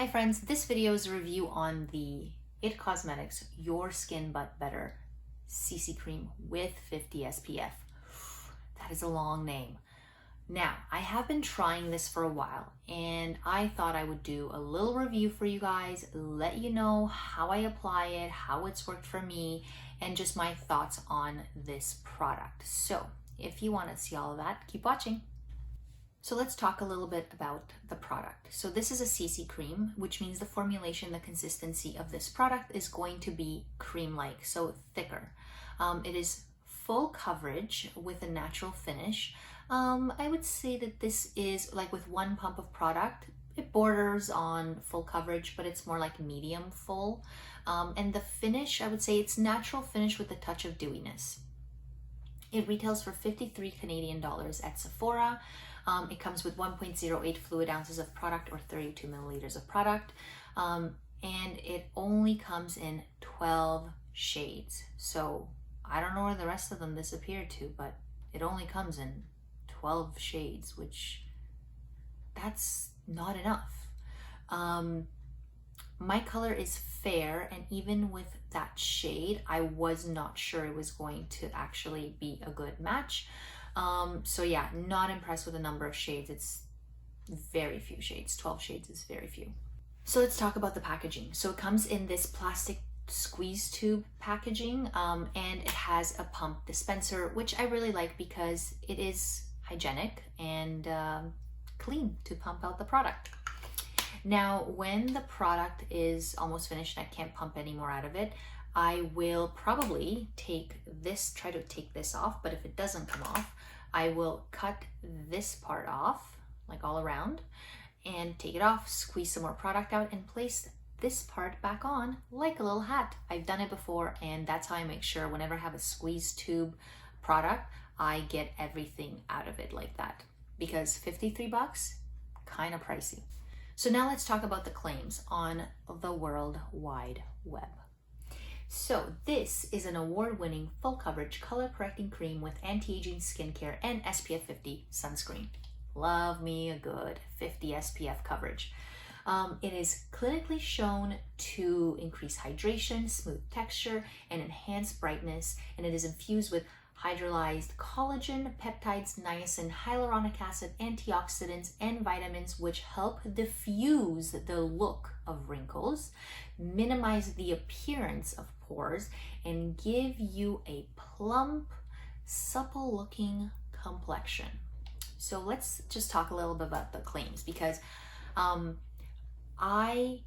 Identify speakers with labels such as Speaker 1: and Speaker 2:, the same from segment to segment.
Speaker 1: Hi friends, this video is a review on the IT Cosmetics Your Skin But Better CC Cream with 50 SPF. That is a long name. Now, I have been trying this for a while and I thought I would do a little review for you guys, let you know how I apply it, how it's worked for me, and just my thoughts on this product. So if you want to see all of that, keep watching. So let's talk a little bit about the product. So this is a CC cream, which means the formulation, the consistency of this product is going to be cream-like, so thicker. It is full coverage with a natural finish. I would say that this is like with one pump of product, it borders on full coverage, but it's more like medium full. And the finish, I would say it's natural finish with a touch of dewiness. It retails for 53 Canadian dollars at Sephora. It comes with 1.08 fluid ounces of product or 32 milliliters of product. And it only comes in 12 shades. So I don't know where the rest of them disappeared to, but it only comes in 12 shades, which that's not enough. My color is fair, and even with that shade, I was not sure it was going to actually be a good match. So yeah, not impressed with the number of shades. It's very few shades. 12 shades is very few. So let's talk about the packaging. So it comes in this plastic squeeze tube packaging, and it has a pump dispenser, which I really like because it is hygienic and clean to pump out the product. Now, when the product is almost finished and I can't pump any more out of it, I will probably try to take this off, but if it doesn't come off, I will cut this part off, like all around, and take it off, squeeze some more product out, and place this part back on like a little hat. I've done it before, and that's how I make sure whenever I have a squeeze tube product, I get everything out of it like that. Because 53 bucks, kind of pricey. So now let's talk about the claims on the World Wide Web. So this is an award-winning full coverage color correcting cream with anti-aging skincare and SPF 50 sunscreen. Love me a good 50 SPF coverage. It is clinically shown to increase hydration, smooth texture, and enhance brightness, and it is infused with hydrolyzed collagen, peptides, niacin, hyaluronic acid, antioxidants, and vitamins, which help diffuse the look of wrinkles, minimize the appearance of pores, and give you a plump, supple-looking complexion. So let's just talk a little bit about the claims, because I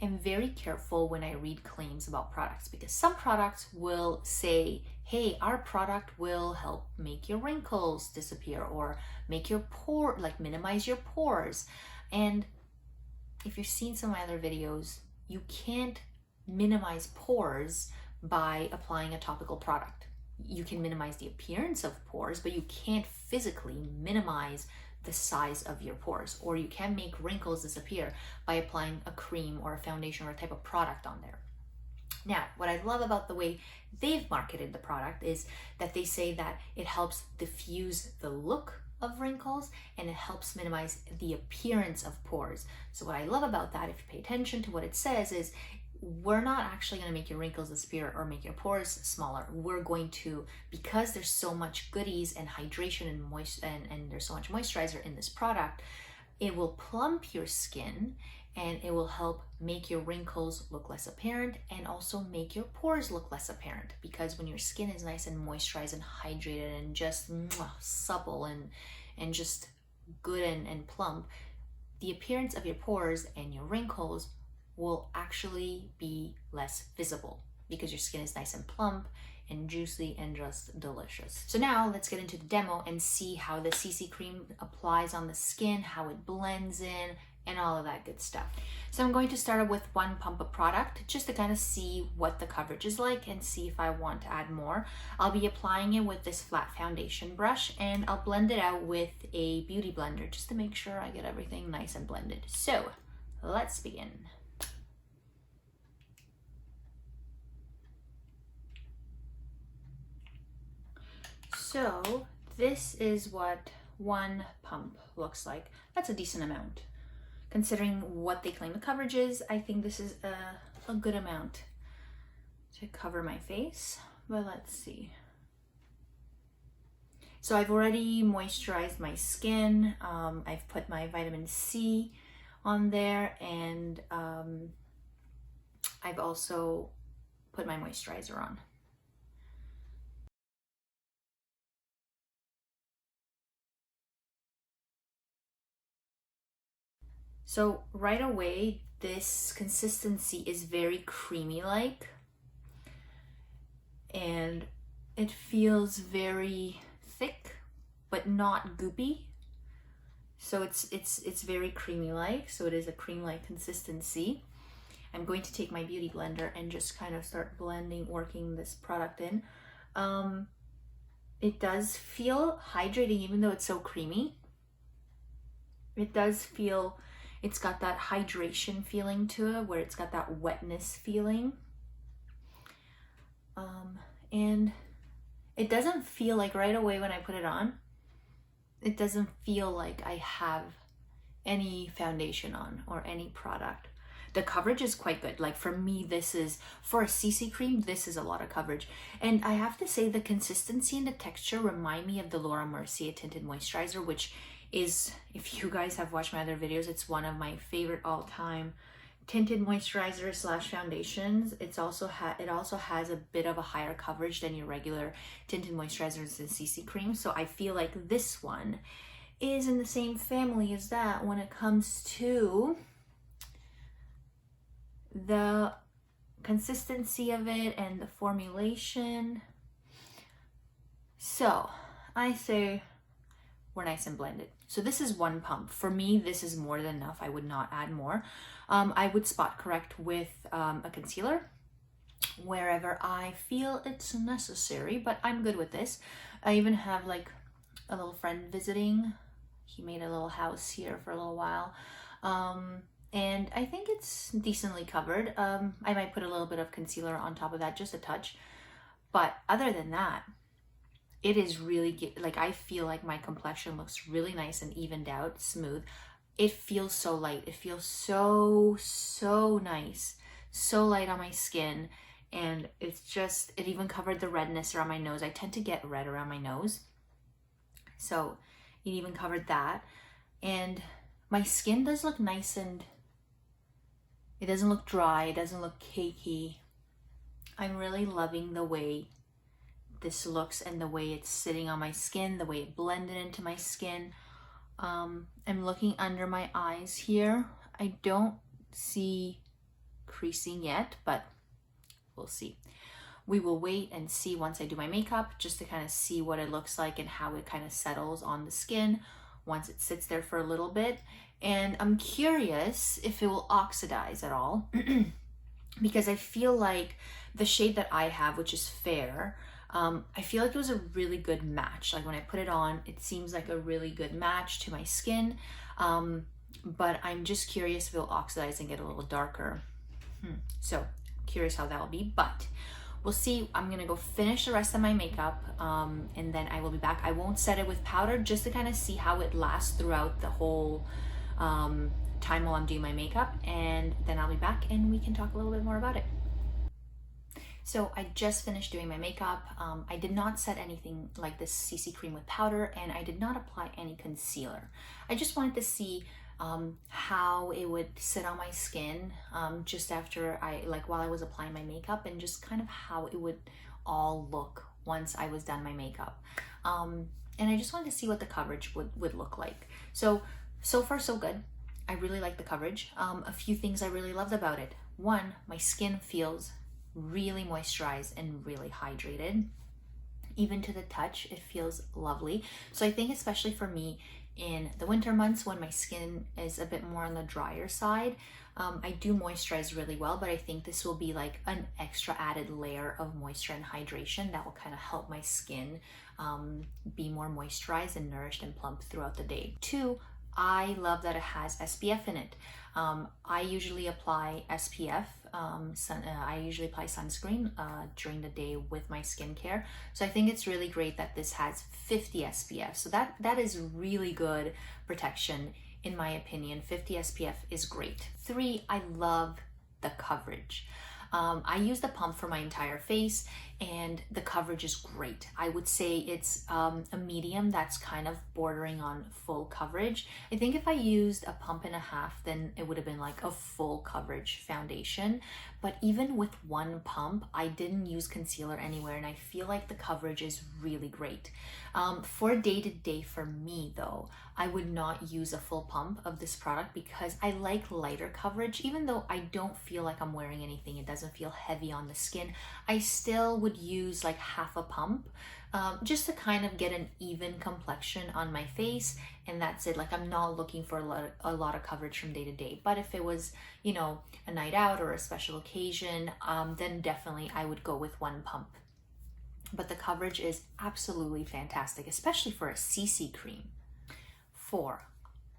Speaker 1: am very careful when I read claims about products, because some products will say, hey, our product will help make your wrinkles disappear or make your minimize your pores. And if you've seen some of my other videos, you can't minimize pores by applying a topical product. You can minimize the appearance of pores, but you can't physically minimize the size of your pores, or you can make wrinkles disappear by applying a cream or a foundation or a type of product on there. Now, what I love about the way they've marketed the product is that they say that it helps diffuse the look of wrinkles and it helps minimize the appearance of pores. So what I love about that, if you pay attention to what it says, is we're not actually going to make your wrinkles disappear or make your pores smaller. We're going to, because there's so much goodies and hydration and there's so much moisturizer in this product, it will plump your skin and it will help make your wrinkles look less apparent and also make your pores look less apparent, because when your skin is nice and moisturized and hydrated and just supple and just good and plump, the appearance of your pores and your wrinkles will actually be less visible because your skin is nice and plump and juicy and just delicious. So now let's get into the demo and see how the CC cream applies on the skin, how it blends in, and all of that good stuff. So I'm going to start with one pump of product just to kind of see what the coverage is like and see if I want to add more. I'll be applying it with this flat foundation brush, and I'll blend it out with a beauty blender just to make sure I get everything nice and blended. So let's begin. So this is what one pump looks like. That's a decent amount, considering what they claim the coverage is, I think this is a good amount to cover my face, but let's see. So I've already moisturized my skin. I've put my vitamin C on there, and I've also put my moisturizer on. So right away, this consistency is very creamy-like, and it feels very thick, but not goopy. So it's very creamy-like, so it is a cream-like consistency. I'm going to take my beauty blender and just kind of start blending, working this product in. It does feel hydrating, even though it's so creamy. It does feel, it's got that hydration feeling to it, where it's got that wetness feeling. And it doesn't feel like right away when I put it on, it doesn't feel like I have any foundation on or any product. The coverage is quite good. Like for me, this is, for a CC cream, this is a lot of coverage. And I have to say the consistency and the texture remind me of the Laura Mercier Tinted Moisturizer, which is, if you guys have watched my other videos, it's one of my favorite all-time tinted moisturizers slash foundations. It also has a bit of a higher coverage than your regular tinted moisturizers and CC cream. So I feel like this one is in the same family as that when it comes to the consistency of it and the formulation. So I say we're nice and blended. So this is one pump. For me, this is more than enough. I would not add more. I would spot correct with a concealer wherever I feel it's necessary, but I'm good with this. I even have like a little friend visiting. He made a little house here for a little while. And I think it's decently covered. I might put a little bit of concealer on top of that, just a touch. But other than that, it is really, like, I feel like my complexion looks really nice and evened out, smooth. It feels so light. It feels so nice, so light on my skin. And it's just, it even covered the redness around my nose. I tend to get red around my nose. So it even covered that. And my skin does look nice, and it doesn't look dry. It doesn't look cakey. I'm really loving the way this looks and the way it's sitting on my skin, the way it blended into my skin. I'm looking under my eyes here. I don't see creasing yet, but we'll see. We will wait and see once I do my makeup, just to kind of see what it looks like and how it kind of settles on the skin once it sits there for a little bit. And I'm curious if it will oxidize at all because I feel like the shade that I have, which is fair, I feel like it was a really good match. Like when I put it on, it seems like a really good match to my skin. But I'm just curious if it'll oxidize and get a little darker. So curious how that will be, but we'll see. I'm gonna go finish the rest of my makeup, and then I will be back. I won't set it with powder, just to kind of see how it lasts throughout the whole time while I'm doing my makeup, and then I'll be back and we can talk a little bit more about it. So I just finished doing my makeup. I did not set anything like this CC cream with powder, and I did not apply any concealer. I just wanted to see how it would sit on my skin just after while I was applying my makeup, and just kind of how it would all look once I was done my makeup. And I just wanted to see what the coverage would look like. So far so good. I really like the coverage. A few things I really loved about it. One, my skin feels really moisturized and really hydrated. Even to the touch, it feels lovely. So I think especially for me in the winter months when my skin is a bit more on the drier side, I do moisturize really well, but I think this will be like an extra added layer of moisture and hydration that will kind of help my skin be more moisturized and nourished and plump throughout the day. Two, I love that it has SPF in it. I usually apply SPF. I usually apply sunscreen during the day with my skincare. So I think it's really great that this has 50 SPF. So that is really good protection in my opinion, 50 SPF is great. 3, I love the coverage. I use the pump for my entire face and the coverage is great. I would say it's a medium that's kind of bordering on full coverage. I think if I used a pump and a half, then it would have been like a full coverage foundation. But even with one pump, I didn't use concealer anywhere and I feel like the coverage is really great. For day-to-day for me though, I would not use a full pump of this product because I like lighter coverage. Even though I don't feel like I'm wearing anything, it doesn't feel heavy on the skin, I still would use like half a pump just to kind of get an even complexion on my face, and that's it. Like I'm not looking for a lot of coverage from day to day. But if it was, you know, a night out or a special occasion, then definitely I would go with one pump. But the coverage is absolutely fantastic, especially for a CC cream. 4,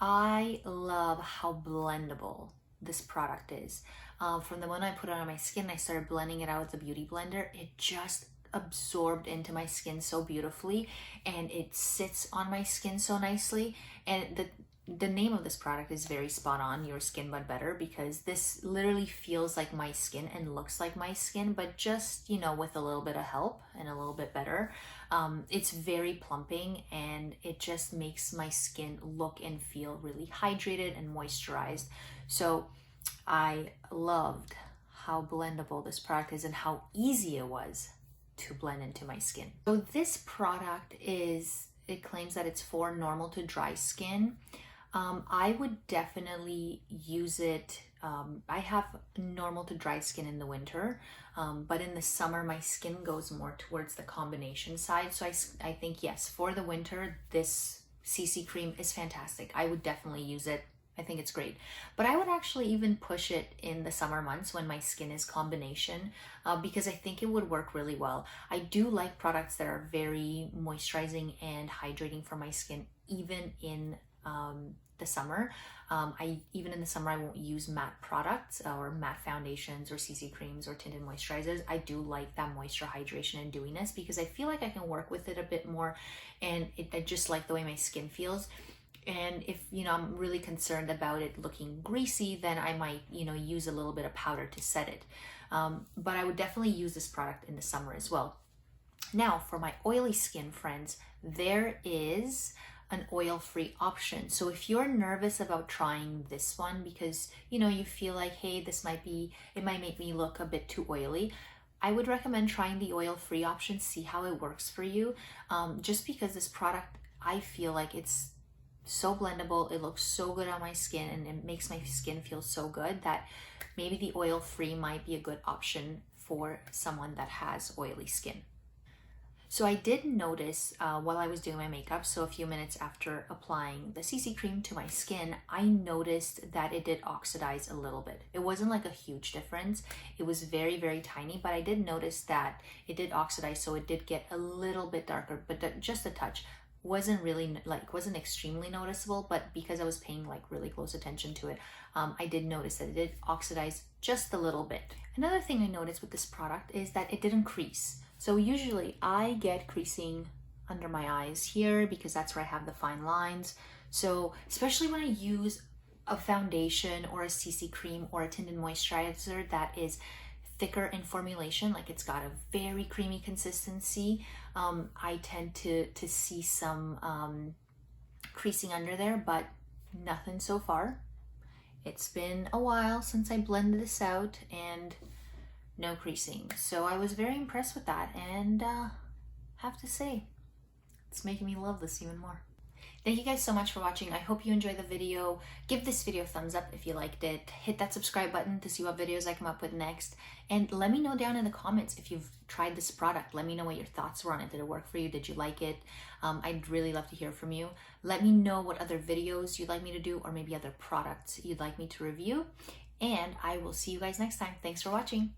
Speaker 1: I love how blendable this product is. From the moment I put it on my skin, I started blending it out with the beauty blender. It just absorbed into my skin so beautifully and it sits on my skin so nicely. And the name of this product is very spot on, Your Skin But Better, because this literally feels like my skin and looks like my skin, but just, you know, with a little bit of help and a little bit better. It's very plumping and it just makes my skin look and feel really hydrated and moisturized. So I loved how blendable this product is and how easy it was to blend into my skin. So this product it claims that it's for normal to dry skin. I would definitely use it. I have normal to dry skin in the winter, but in the summer my skin goes more towards the combination side. So I think yes, for the winter, this CC cream is fantastic. I would definitely use it. I think it's great. But I would actually even push it in the summer months when my skin is combination because I think it would work really well. I do like products that are very moisturizing and hydrating for my skin, even in the summer. Even in the summer, I won't use matte products or matte foundations or CC creams or tinted moisturizers. I do like that moisture, hydration, and dewiness because I feel like I can work with it a bit more, and I just like the way my skin feels. And if, you know, I'm really concerned about it looking greasy, then I might, you know, use a little bit of powder to set it. But I would definitely use this product in the summer as well. Now, for my oily skin friends, there is an oil-free option. So if you're nervous about trying this one because, you know, you feel like, hey, it might make me look a bit too oily, I would recommend trying the oil-free option, see how it works for you. Just because this product, I feel like it's so blendable, it looks so good on my skin, and it makes my skin feel so good that maybe the oil-free might be a good option for someone that has oily skin. So I did notice while I was doing my makeup, so a few minutes after applying the CC cream to my skin, I noticed that it did oxidize a little bit. It wasn't like a huge difference. It was very, very tiny, but I did notice that it did oxidize, so it did get a little bit darker, but just a touch. Wasn't extremely noticeable, but because I was paying like really close attention to it, I did notice that it did oxidize just a little bit. Another thing I noticed with this product is that it didn't crease. So usually I get creasing under my eyes here because that's where I have the fine lines. So especially when I use a foundation or a CC cream or a tinted moisturizer that is thicker in formulation, like it's got a very creamy consistency, I tend to see some creasing under there, but nothing so far. It's been a while since I blended this out and no creasing. So I was very impressed with that, and have to say, it's making me love this even more. Thank you guys so much for watching. I hope you enjoyed the video. Give this video a thumbs up if you liked it. Hit that subscribe button to see what videos I come up with next. And let me know down in the comments if you've tried this product. Let me know what your thoughts were on it. Did it work for you? Did you like it? I'd really love to hear from you. Let me know what other videos you'd like me to do, or maybe other products you'd like me to review. And I will see you guys next time. Thanks for watching.